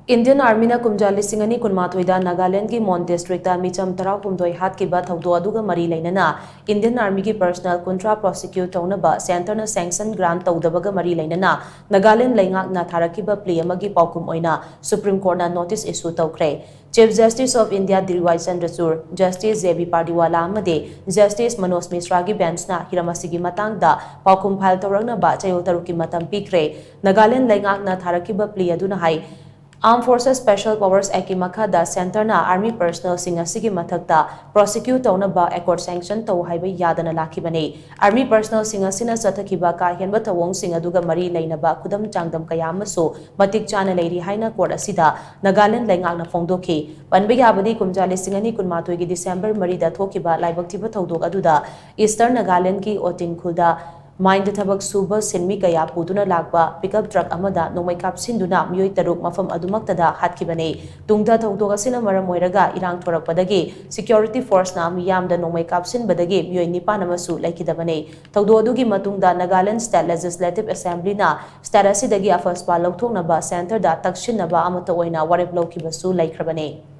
Indian Army na KUMJA lisingani kunmathoida Nagaland ki Mon district ta MEECHAM Tharakhiba HATKHIBA THOUDOK ADUGA mari LEINANA Indian Army ki personal contra prosecute TOUNABA center na sanction grant TOUDABA ga mari LEINANA Nagaland Leingak na Tharakhiba Plea Amagi Paokhum Oina Supreme Court na notice issue Toukhre Chief Justice of India Dirwai Chandrachur Justice J.B. Pardiwala amade Justice Manoj Mishra gi bench na hiramasigi matang da Paokhum file tawrangna ba chayol taruki matam pikre Nagaland Leingak na Tharakhiba Plea aduna hai Armed Forces Special Powers Act Makada Center na Army Personnel sing asigi mathakta prosecute TOUNABA accord sanction to haiba yadana lakhibane Army Personnel sing asina SANCTION ka henba thawong sing aduga mari leinaba khudam changdam kayamasu matik chana leiri haina court asida Nagaland Leingak na phongdokhi panbe yabadi KUMJA lisingani kunmathoi gi December mari da thokiba laibak thiba thodok aduda Eastern Nagaland ki Otin khulda Mind Tabak Suba Sinmi Kaya Puduna Lagba pickup truck amada Nomai Kap Sinduna Mui Taruk Mafam Adumaktada HATKHIBA Tungda Toudoka Sila Maramoiraga Irang Torak Badagi Security Force na Miyam da Nomai Kap Sin Badagi Mui Nipanamasu Laikidabane Toudodugi Matungda Nagaland State Legislative Assembly na Starasidagi Afaspa Lautonaba Center da Takshinaba Amata Oina Warep Lokibasu Laikrabane